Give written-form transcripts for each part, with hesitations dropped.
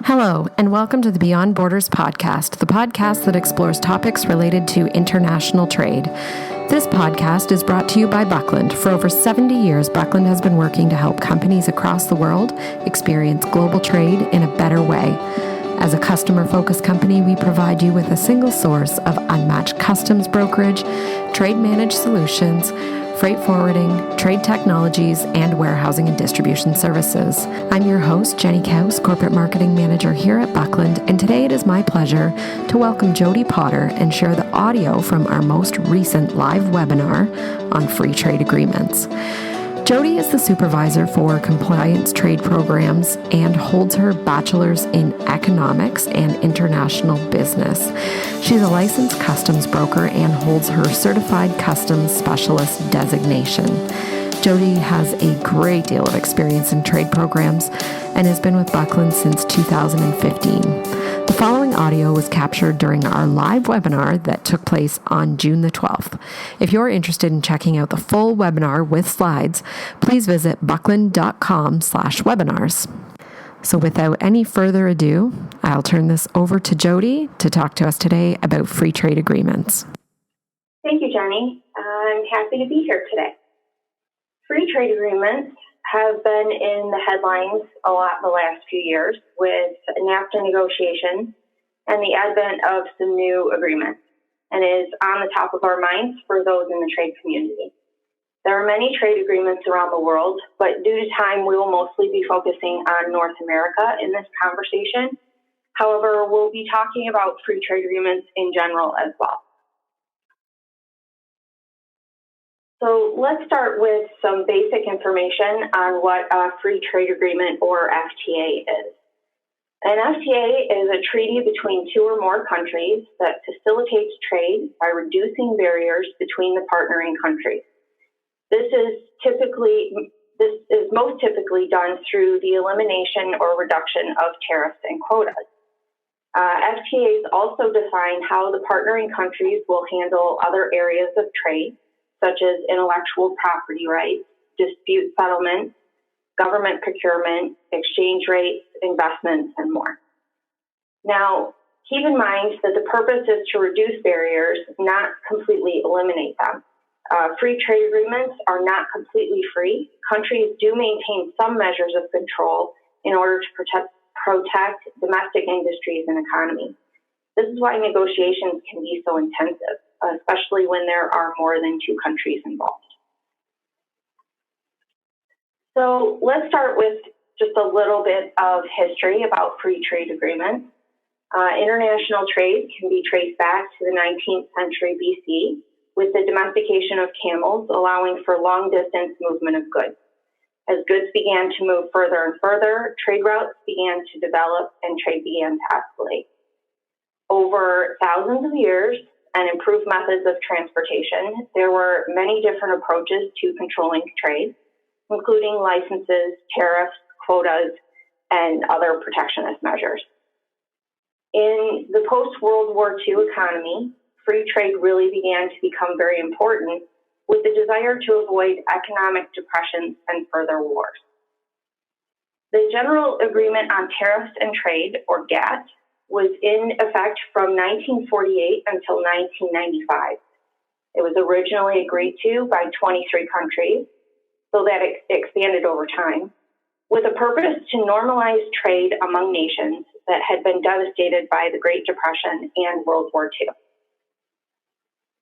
Hello, and welcome to the Beyond Borders podcast, the podcast that explores topics related to international trade. This podcast is brought to you by Buckland. For over 70 years, Buckland has been working to help companies across the world experience global trade in a better way. As a customer-focused company, we provide you with a single source of unmatched customs brokerage, trade managed solutions, freight forwarding, trade technologies, and warehousing and distribution services. I'm your host, Jenny Kaus, Corporate Marketing Manager here at Buckland, and today it is my pleasure to welcome Jody Potter and share the audio from our most recent live webinar on free trade agreements. Jody is the supervisor for compliance trade programs and holds her bachelor's in economics and international business. She's a licensed customs broker and holds her certified customs specialist designation. Jody has a great deal of experience in trade programs and has been with Buckland since 2015. The following audio was captured during our live webinar that took place on June the 12th. If you're interested in checking out the full webinar with slides, please visit buckland.com/webinars. So without any further ado, I'll turn this over to Jody to talk to us today about free trade agreements. Thank you, Jenny. I'm happy to be here today. Free trade agreements have been in the headlines a lot the last few years with NAFTA negotiations and the advent of some new agreements, and is on the top of our minds for those in the trade community. There are many trade agreements around the world, but due to time, we will mostly be focusing on North America in this conversation. However, we'll be talking about free trade agreements in general as well. So let's start with some basic information on what a free trade agreement or FTA is. An FTA is a treaty between two or more countries that facilitates trade by reducing barriers between the partnering countries. This is most typically done through the elimination or reduction of tariffs and quotas. FTAs also define how the partnering countries will handle other areas of trade, such as intellectual property rights, dispute settlement, government procurement, exchange rates, investments, and more. Now, keep in mind that the purpose is to reduce barriers, not completely eliminate them. Free trade agreements are not completely free. Countries do maintain some measures of control in order to protect domestic industries and economies. This is why negotiations can be so intensive, especially when there are more than two countries involved. So let's start with just a little bit of history about free trade agreements. International trade can be traced back to the 19th century BC, with the domestication of camels allowing for long-distance movement of goods. As goods began to move further and further, trade routes began to develop and trade began to escalate. Over thousands of years and improved methods of transportation, there were many different approaches to controlling trade, including licenses, tariffs, quotas, and other protectionist measures. In the post-World War II economy, free trade really began to become very important with the desire to avoid economic depressions and further wars. The General Agreement on Tariffs and Trade, or GATT, was in effect from 1948 until 1995. It was originally agreed to by 23 countries, so that it expanded over time, with a purpose to normalize trade among nations that had been devastated by the Great Depression and World War II.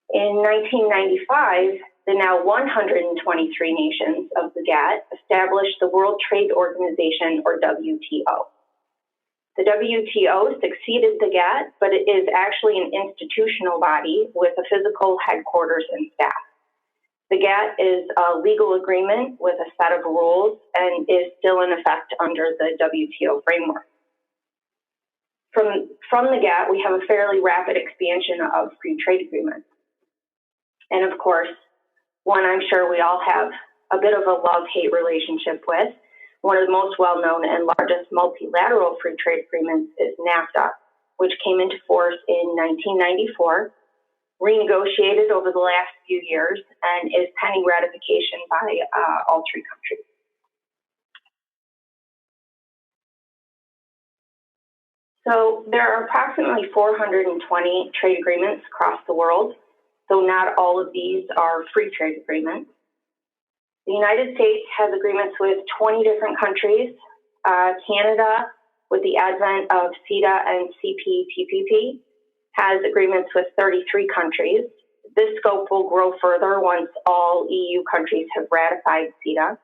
In 1995, the now 123 nations of the GATT established the World Trade Organization, or WTO. The WTO succeeded the GATT, but it is actually an institutional body with a physical headquarters and staff. The GATT is a legal agreement with a set of rules and is still in effect under the WTO framework. From the GATT, we have a fairly rapid expansion of free trade agreements. And of course, one I'm sure we all have a bit of a love-hate relationship with. One of the most well-known and largest multilateral free trade agreements is NAFTA, which came into force in 1994, renegotiated over the last few years, and is pending ratification by all three countries. So there are approximately 420 trade agreements across the world, though not all of these are free trade agreements. The United States has agreements with 20 different countries. Canada, with the advent of CETA and CPTPP, has agreements with 33 countries. This scope will grow further once all EU countries have ratified CETA.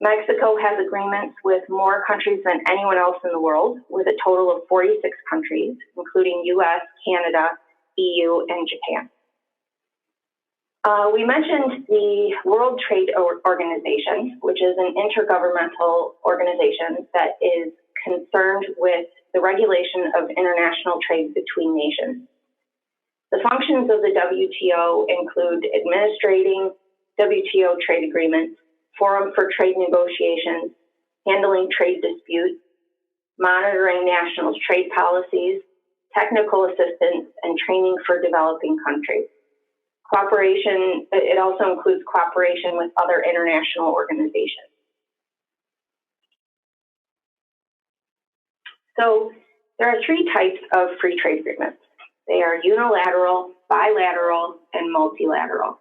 Mexico has agreements with more countries than anyone else in the world, with a total of 46 countries, including US, Canada, EU, and Japan. We mentioned the World Trade Organization, which is an intergovernmental organization that is concerned with the regulation of international trade between nations. The functions of the WTO include administrating WTO trade agreements, forum for trade negotiations, handling trade disputes, monitoring national trade policies, technical assistance, and training for developing countries. Cooperation, it also includes cooperation with other international organizations. So there are three types of free trade agreements. They are unilateral, bilateral, and multilateral.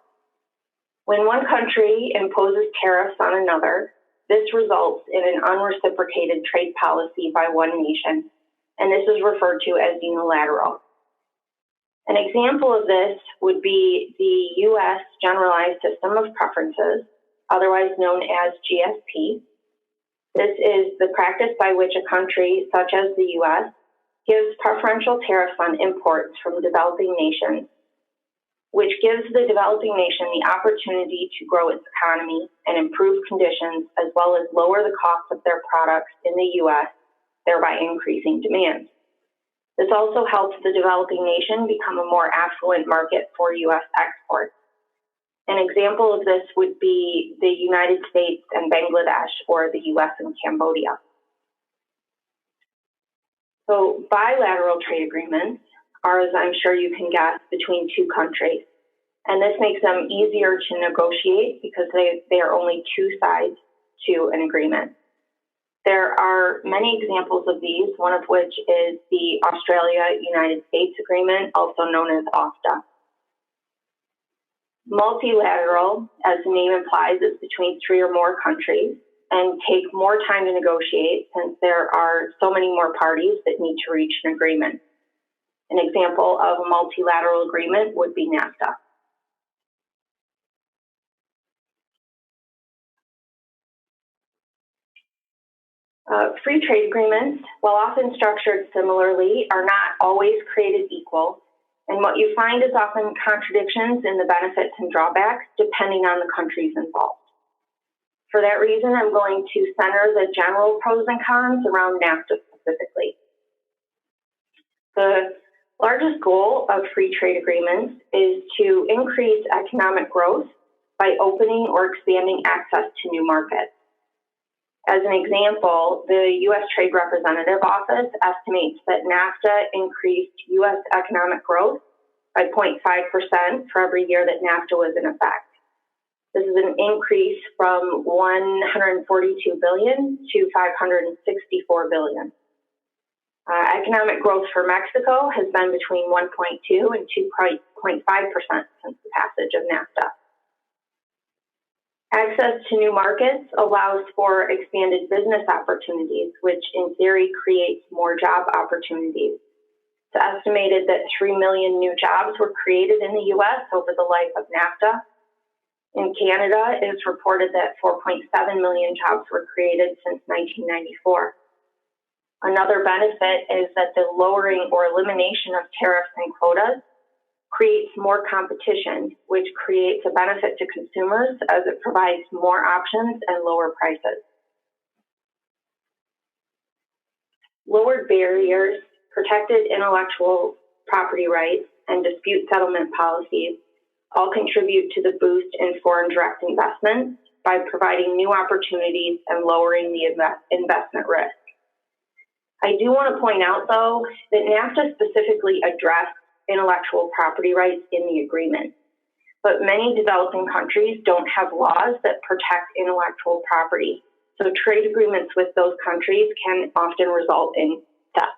When one country imposes tariffs on another, this results in an unreciprocated trade policy by one nation, and this is referred to as unilateral. An example of this would be the U.S. Generalized System of Preferences, otherwise known as GSP. This is the practice by which a country, such as the U.S., gives preferential tariffs on imports from developing nations, which gives the developing nation the opportunity to grow its economy and improve conditions, as well as lower the cost of their products in the U.S., thereby increasing demand. This also helps the developing nation become a more affluent market for U.S. exports. An example of this would be the United States and Bangladesh, or the U.S. and Cambodia. So bilateral trade agreements are, as I'm sure you can guess, between two countries. And this makes them easier to negotiate because they are only two sides to an agreement. There are many examples of these, one of which is the Australia-United States Agreement, also known as AUSTA. Multilateral, as the name implies, is between three or more countries and take more time to negotiate since there are so many more parties that need to reach an agreement. An example of a multilateral agreement would be NAFTA. Free trade agreements, while often structured similarly, are not always created equal, and what you find is often contradictions in the benefits and drawbacks depending on the countries involved. For that reason, I'm going to center the general pros and cons around NAFTA specifically. The largest goal of free trade agreements is to increase economic growth by opening or expanding access to new markets. As an example, the U.S. Trade Representative Office estimates that NAFTA increased U.S. economic growth by 0.5% for every year that NAFTA was in effect. This is an increase from $142 billion to $564 billion. Economic growth for Mexico has been between 1.2 and 2.5% since the passage of NAFTA. Access to new markets allows for expanded business opportunities, which in theory creates more job opportunities. It's estimated that 3 million new jobs were created in the U.S. over the life of NAFTA. In Canada, it is reported that 4.7 million jobs were created since 1994. Another benefit is that the lowering or elimination of tariffs and quotas creates more competition, which creates a benefit to consumers as it provides more options and lower prices. Lowered barriers, protected intellectual property rights, and dispute settlement policies all contribute to the boost in foreign direct investments by providing new opportunities and lowering the investment risk. I do want to point out, though, that NAFTA specifically addressed intellectual property rights in the agreement. But many developing countries don't have laws that protect intellectual property. So trade agreements with those countries can often result in theft.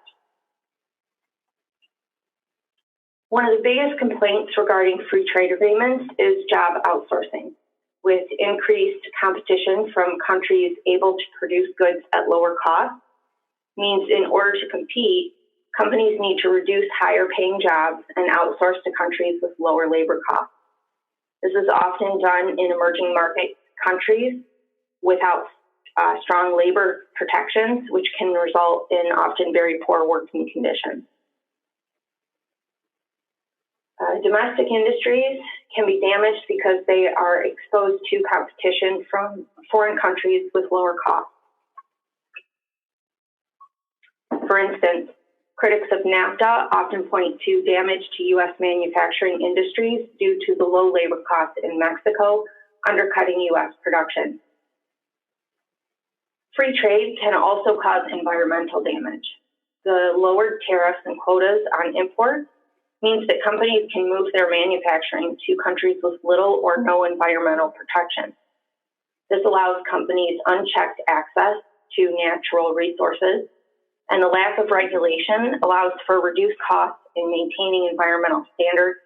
One of the biggest complaints regarding free trade agreements is job outsourcing. With increased competition from countries able to produce goods at lower cost, means in order to compete, companies need to reduce higher paying jobs and outsource to countries with lower labor costs. This is often done in emerging market countries without strong labor protections, which can result in often very poor working conditions. Domestic industries can be damaged because they are exposed to competition from foreign countries with lower costs. For instance, critics of NAFTA often point to damage to U.S. manufacturing industries due to the low labor costs in Mexico, undercutting U.S. production. Free trade can also cause environmental damage. The lowered tariffs and quotas on imports means that companies can move their manufacturing to countries with little or no environmental protection. This allows companies unchecked access to natural resources, and the lack of regulation allows for reduced costs in maintaining environmental standards,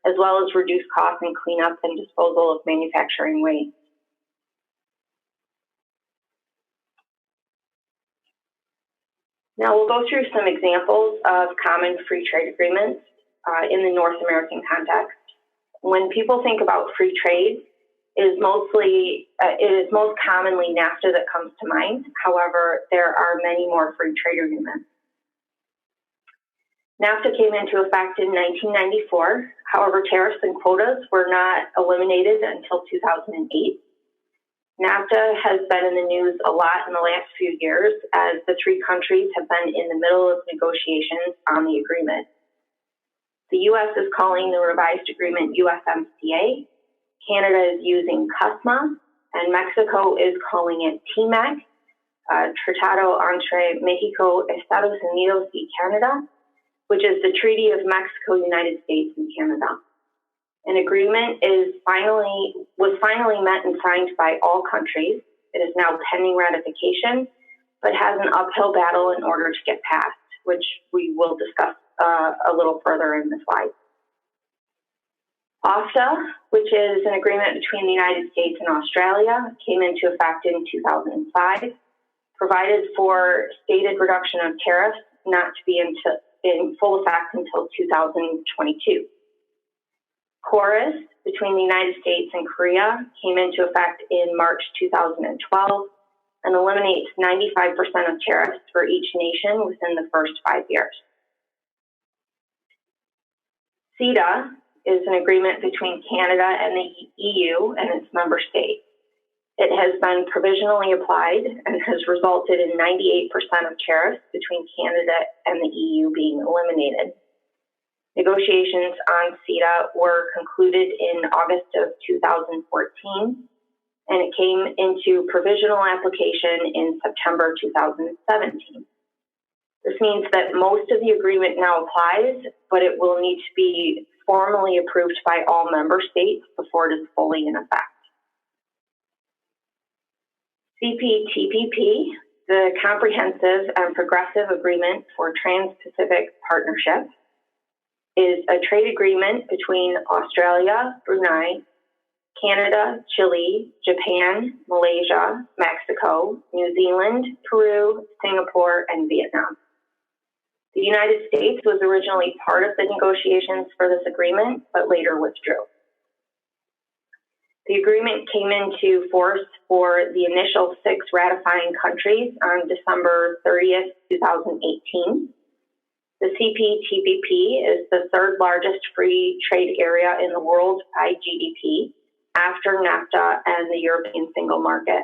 as well as reduced costs in cleanup and disposal of manufacturing waste. Now we'll go through some examples of common free trade agreements in the North American context. When people think about free trade, it is most commonly NAFTA that comes to mind. However, there are many more free trade agreements. NAFTA came into effect in 1994. However, tariffs and quotas were not eliminated until 2008. NAFTA has been in the news a lot in the last few years as the three countries have been in the middle of negotiations on the agreement. The U.S. is calling the revised agreement USMCA, Canada is using CUSMA, and Mexico is calling it TMEC, Tratado entre México, Estados Unidos y Canada, which is the Treaty of Mexico, United States, and Canada. An agreement was finally met and signed by all countries. It is now pending ratification, but has an uphill battle in order to get passed, which we will discuss a little further in the slide. AFTA, which is an agreement between the United States and Australia, came into effect in 2005, provided for stated reduction of tariffs not to be in full effect until 2022. KORUS, between the United States and Korea, came into effect in March 2012 and eliminates 95% of tariffs for each nation within the first 5 years. CETA is an agreement between Canada and the EU and its member states. It has been provisionally applied and has resulted in 98% of tariffs between Canada and the EU being eliminated. Negotiations on CETA were concluded in August of 2014, and it came into provisional application in September 2017. This means that most of the agreement now applies, but it will need to be formally approved by all member states before it is fully in effect. CPTPP, the Comprehensive and Progressive Agreement for Trans-Pacific Partnership, is a trade agreement between Australia, Brunei, Canada, Chile, Japan, Malaysia, Mexico, New Zealand, Peru, Singapore, and Vietnam. The United States was originally part of the negotiations for this agreement, but later withdrew. The agreement came into force for the initial 6 ratifying countries on December 30th, 2018. The CPTPP is the third largest free trade area in the world by GDP, after NAFTA and the European Single Market.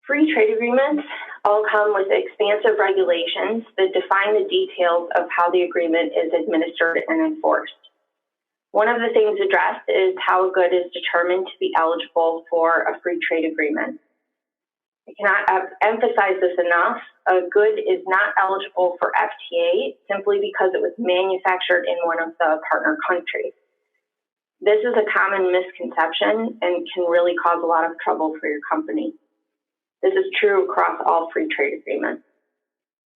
Free trade agreements all come with expansive regulations that define the details of how the agreement is administered and enforced. One of the things addressed is how a good is determined to be eligible for a free trade agreement. I cannot emphasize this enough. A good is not eligible for FTA simply because it was manufactured in one of the partner countries. This is a common misconception and can really cause a lot of trouble for your company. This is true across all free trade agreements.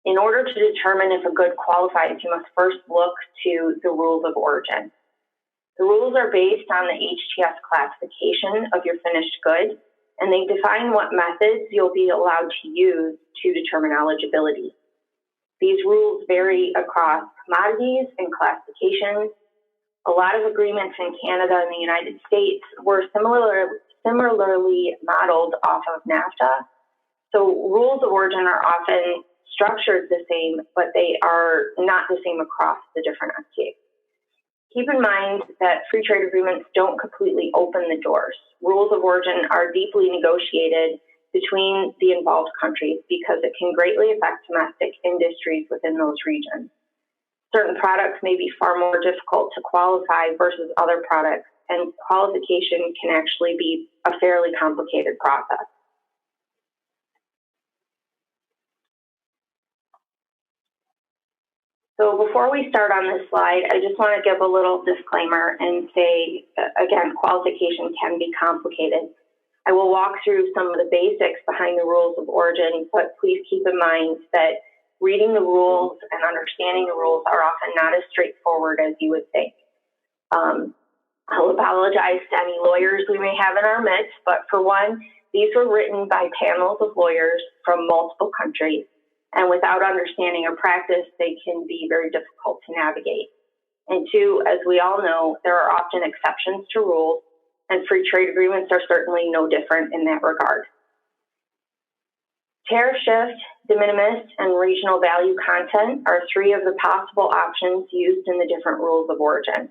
In order to determine if a good qualifies, you must first look to the rules of origin. The rules are based on the HTS classification of your finished good, and they define what methods you'll be allowed to use to determine eligibility. These rules vary across commodities and classifications. A lot of agreements in Canada and the United States were similarly modeled off of NAFTA. So rules of origin are often structured the same, but they are not the same across the different FTAs. Keep in mind that free trade agreements don't completely open the doors. Rules of origin are deeply negotiated between the involved countries because it can greatly affect domestic industries within those regions. Certain products may be far more difficult to qualify versus other products, and qualification can actually be a fairly complicated process. So before we start on this slide, I just want to give a little disclaimer and say, again, qualification can be complicated. I will walk through some of the basics behind the rules of origin, but please keep in mind that reading the rules and understanding the rules are often not as straightforward as you would think. I'll apologize to any lawyers we may have in our midst, but for one, these were written by panels of lawyers from multiple countries, and without understanding or practice, they can be very difficult to navigate. And two, as we all know, there are often exceptions to rules, and free trade agreements are certainly no different in that regard. Tariff shift, de minimis, and regional value content are three of the possible options used in the different rules of origin.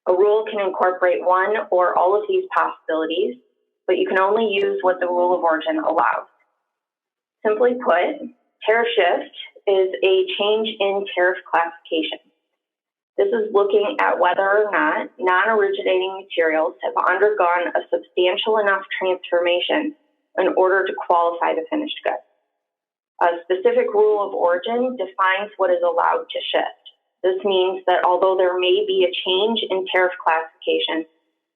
A rule can incorporate one or all of these possibilities, but you can only use what the rule of origin allows. Simply put, tariff shift is a change in tariff classification. This is looking at whether or not non-originating materials have undergone a substantial enough transformation in order to qualify the finished good. A specific rule of origin defines what is allowed to shift. This means that although there may be a change in tariff classification,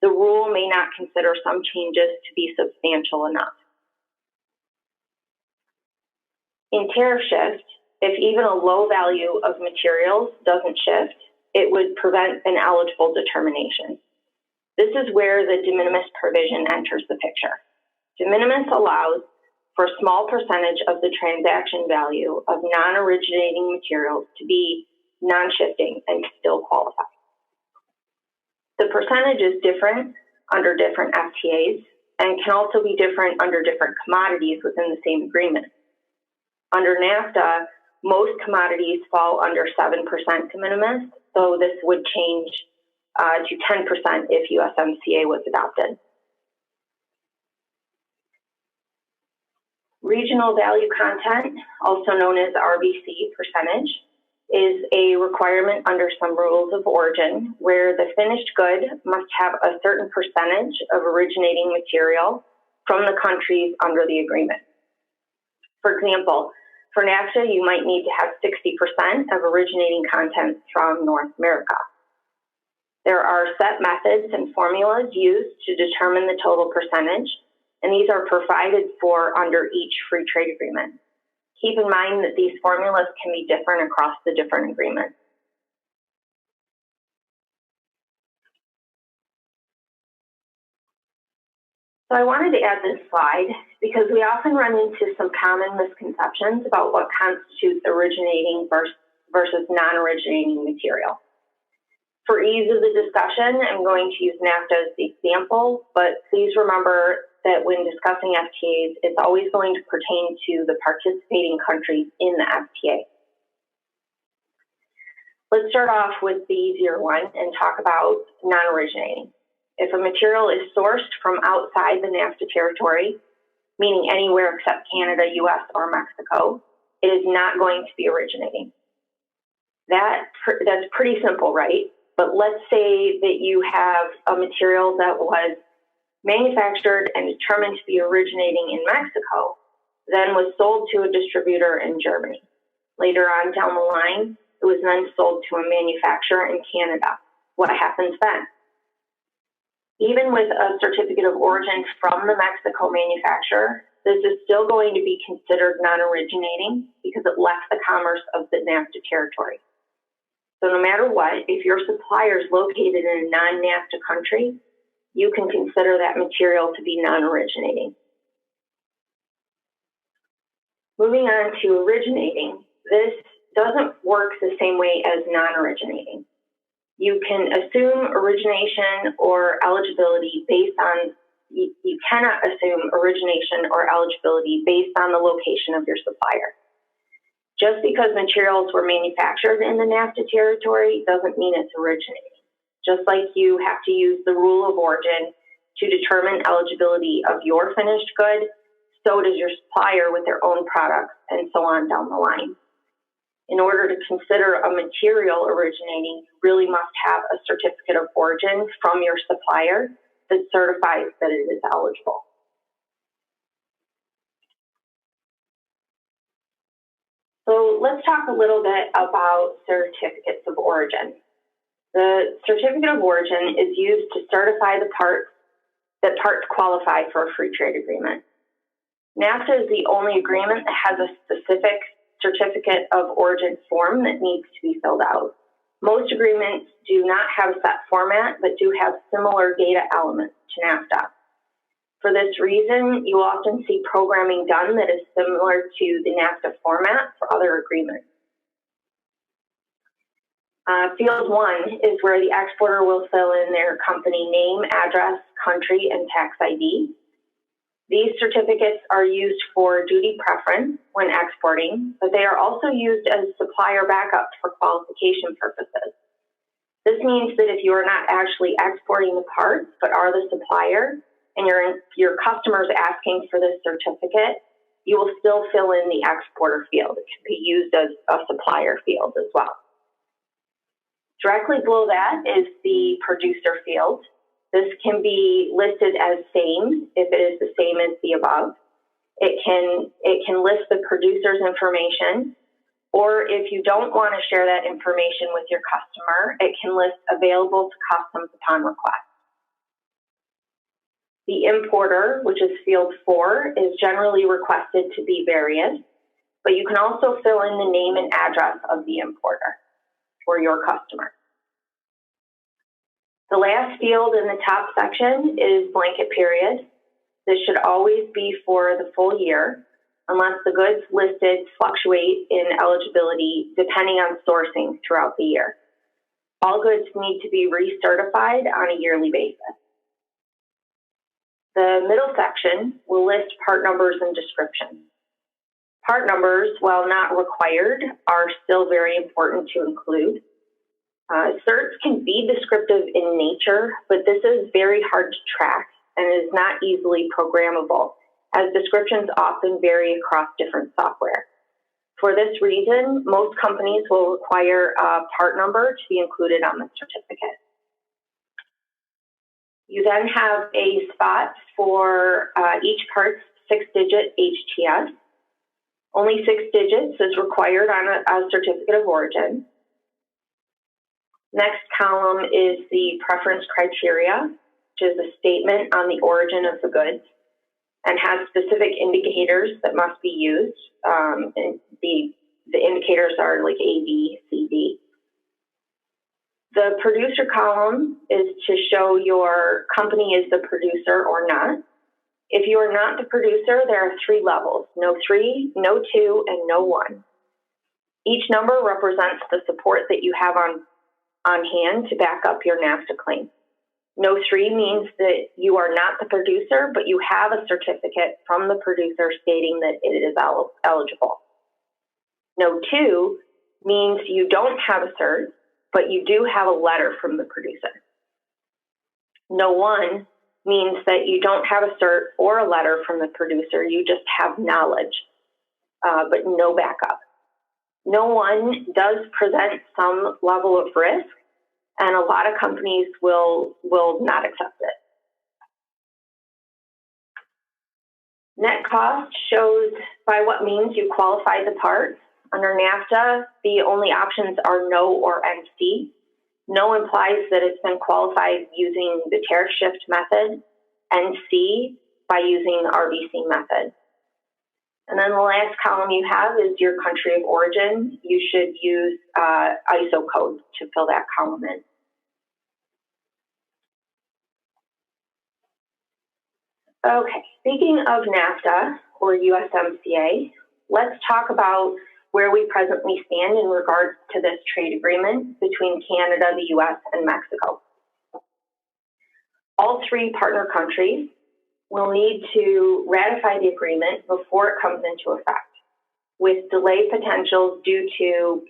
the rule may not consider some changes to be substantial enough. In tariff shift, if even a low value of materials doesn't shift, it would prevent an eligible determination. This is where the de minimis provision enters the picture. De minimis allows for a small percentage of the transaction value of non-originating materials to be non-shifting and still qualify. The percentage is different under different FTAs and can also be different under different commodities within the same agreement. Under NAFTA, most commodities fall under 7% de minimis, so this would change to 10% if USMCA was adopted. Regional value content, also known as RVC percentage, is a requirement under some rules of origin where the finished good must have a certain percentage of originating material from the countries under the agreement. For example, for NAFTA, you might need to have 60% of originating content from North America. There are set methods and formulas used to determine the total percentage, and these are provided for under each free trade agreement. Keep in mind that these formulas can be different across the different agreements. So I wanted to add this slide because we often run into some common misconceptions about what constitutes originating versus non-originating material. For ease of the discussion, I'm going to use NAFTA as the example, but please remember that when discussing FTAs, it's always going to pertain to the participating countries in the FTA. Let's start off with the easier one and talk about non-originating. If a material is sourced from outside the NAFTA territory, meaning anywhere except Canada, US, or Mexico, it is not going to be originating. That's pretty simple, right? But let's say that you have a material that was manufactured and determined to be originating in Mexico, then was sold to a distributor in Germany. Later on down the line, it was then sold to a manufacturer in Canada. What happens then? Even with a certificate of origin from the Mexico manufacturer, this is still going to be considered non-originating because it left the commerce of the NAFTA territory. So no matter what, if your supplier is located in a non-NAFTA country, you can consider that material to be non-originating. Moving on to originating, this doesn't work the same way as non-originating. You can assume origination or eligibility based on, you cannot assume origination or eligibility based on the location of your supplier. Just because materials were manufactured in the NAFTA territory doesn't mean it's originating. Just like you have to use the rule of origin to determine eligibility of your finished good, so does your supplier with their own products, and so on down the line. In order to consider a material originating, you really must have a certificate of origin from your supplier that certifies that it is eligible. So let's talk a little bit about certificates of origin. The certificate of origin is used to certify the parts qualify for a free trade agreement. NAFTA is the only agreement that has a specific certificate of origin form that needs to be filled out. Most agreements do not have a set format, but do have similar data elements to NAFTA. For this reason, you often see programming done that is similar to the NAFTA format for other agreements. Field 1 is where the exporter will fill in their company name, address, country, and tax ID. These certificates are used for duty preference when exporting, but they are also used as supplier backup for qualification purposes. This means that if you are not actually exporting the parts, but are the supplier, and your customer is asking for this certificate, you will still fill in the exporter field. It can be used as a supplier field as well. Directly below that is the producer field. This can be listed as same if it is the same as the above. It can list the producer's information, or if you don't want to share that information with your customer, it can list available to customs upon request. The importer, which is field 4, is generally requested to be various, but you can also fill in the name and address of the importer or your customer. The last field in the top section is blanket period. This should always be for the full year, unless the goods listed fluctuate in eligibility depending on sourcing throughout the year. All goods need to be recertified on a yearly basis. The middle section will list part numbers and descriptions. Part numbers, while not required, are still very important to include. Certs can be descriptive in nature, but this is very hard to track and is not easily programmable, as descriptions often vary across different software. For this reason, most companies will require a part number to be included on the certificate. You then have a spot for each part's 6-digit HTS. Only 6 digits is required on a certificate of origin. Next column is the preference criteria, which is a statement on the origin of the goods and has specific indicators that must be used. And the indicators are like A, B, C, D. The producer column is to show your company is the producer or not. If you are not the producer, there are 3 levels: no 3, no 2, and no 1. Each number represents the support that you have on hand to back up your NAFTA claim. No 3 means that you are not the producer, but you have a certificate from the producer stating that it is eligible. No 2 means you don't have a cert, but you do have a letter from the producer. No 1 means that you don't have a cert or a letter from the producer, you just have knowledge, but no backup. No 1 does present some level of risk, and a lot of companies will not accept it. Net cost shows by what means you qualify the part. Under NAFTA, the only options are no or NC. No implies that it's been qualified using the Tariff Shift method, NC by using the RVC method. And then the last column you have is your country of origin. You should use ISO code to fill that column in. Okay, speaking of NAFTA or USMCA, let's talk about where we presently stand in regards to this trade agreement between Canada, the US, and Mexico. All three partner countries will need to ratify the agreement before it comes into effect, with delay potentials due to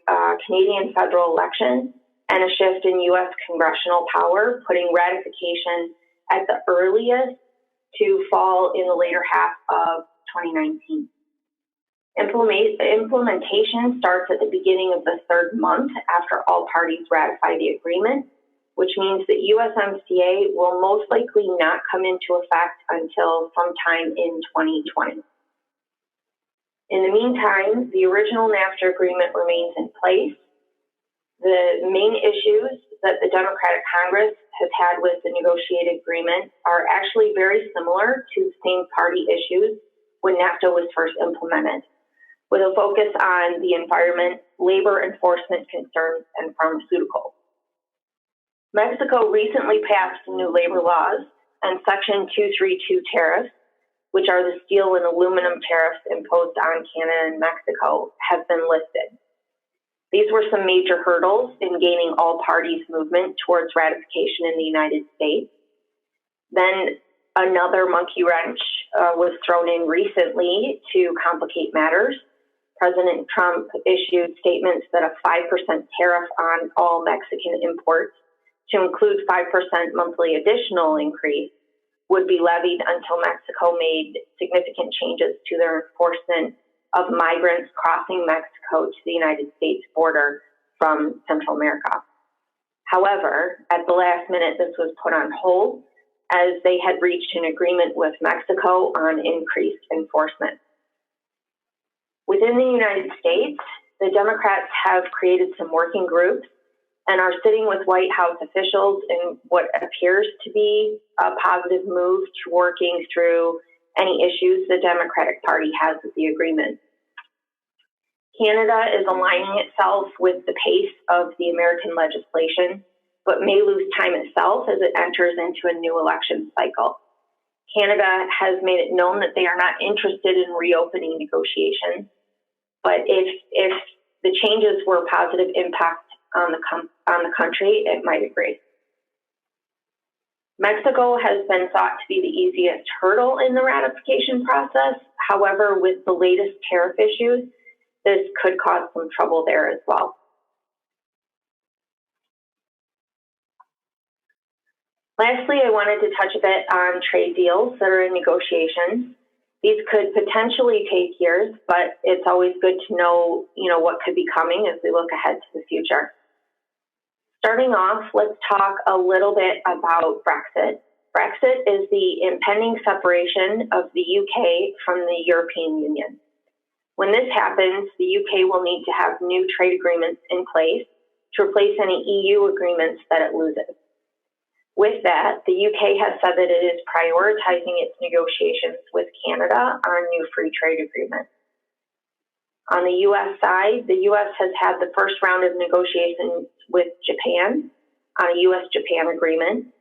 Canadian federal elections and a shift in US congressional power, putting ratification at the earliest to fall in the later half of 2019. Implementation starts at the beginning of the third month after all parties ratify the agreement, which means that USMCA will most likely not come into effect until sometime in 2020. In the meantime, the original NAFTA agreement remains in place. The main issues that the Democratic Congress has had with the negotiated agreement are actually very similar to same party issues when NAFTA was first implemented, with a focus on the environment, labor enforcement concerns, and pharmaceuticals. Mexico recently passed new labor laws, and Section 232 tariffs, which are the steel and aluminum tariffs imposed on Canada and Mexico, have been lifted. These were some major hurdles in gaining all parties' movement towards ratification in the United States. Then another monkey wrench was thrown in recently to complicate matters. President Trump issued statements that a 5% tariff on all Mexican imports, to include 5% monthly additional increase, would be levied until Mexico made significant changes to their enforcement of migrants crossing Mexico to the United States border from Central America. However, at the last minute, this was put on hold as they had reached an agreement with Mexico on increased enforcement. Within the United States, the Democrats have created some working groups and are sitting with White House officials in what appears to be a positive move to working through any issues the Democratic Party has with the agreement. Canada is aligning itself with the pace of the American legislation, but may lose time itself as it enters into a new election cycle. Canada has made it known that they are not interested in reopening negotiations, but if the changes were a positive impact on the country, it might agree. Mexico has been thought to be the easiest hurdle in the ratification process. However, with the latest tariff issues, this could cause some trouble there as well. Lastly, I wanted to touch a bit on trade deals that are in negotiations. These could potentially take years, but it's always good to know, what could be coming as we look ahead to the future. Starting off, let's talk a little bit about Brexit. Brexit is the impending separation of the UK from the European Union. When this happens, the UK will need to have new trade agreements in place to replace any EU agreements that it loses. With that, the UK has said that it is prioritizing its negotiations with Canada on new free trade agreements. On the U.S. side, the U.S. has had the first round of negotiations with Japan on a U.S.-Japan agreement.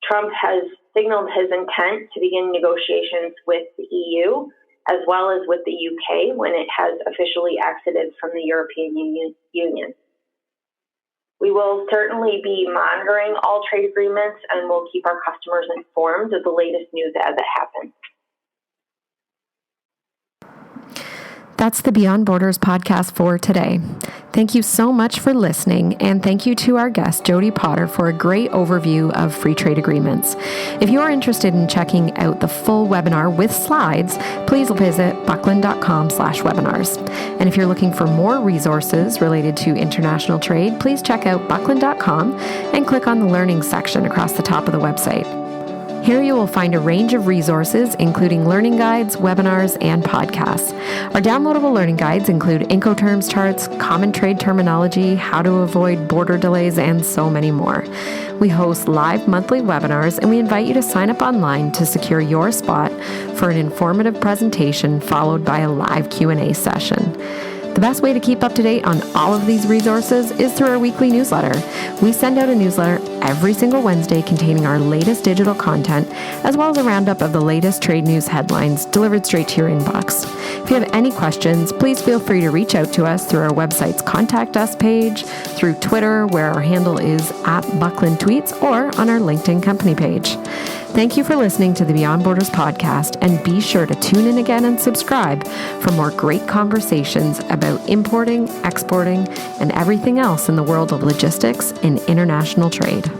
Trump has signaled his intent to begin negotiations with the EU, as well as with the UK when it has officially exited from the European Union. We will certainly be monitoring all trade agreements and we'll keep our customers informed of the latest news as it happens. That's the Beyond Borders podcast for today. Thank you so much for listening, and thank you to our guest, Jody Potter, for a great overview of free trade agreements. If you are interested in checking out the full webinar with slides, please visit buckland.com/webinars. And if you're looking for more resources related to international trade, please check out buckland.com and click on the learning section across the top of the website. Here you will find a range of resources, including learning guides, webinars, and podcasts. Our downloadable learning guides include Incoterms charts, common trade terminology, how to avoid border delays, and so many more. We host live monthly webinars, and we invite you to sign up online to secure your spot for an informative presentation followed by a live Q&A session. The best way to keep up to date on all of these resources is through our weekly newsletter. We send out a newsletter every single Wednesday containing our latest digital content, as well as a roundup of the latest trade news headlines delivered straight to your inbox. If you have any questions, please feel free to reach out to us through our website's Contact Us page, through Twitter, where our handle is @BucklandTweets, or on our LinkedIn company page. Thank you for listening to the Beyond Borders podcast, and be sure to tune in again and subscribe for more great conversations about importing, exporting, and everything else in the world of logistics and international trade.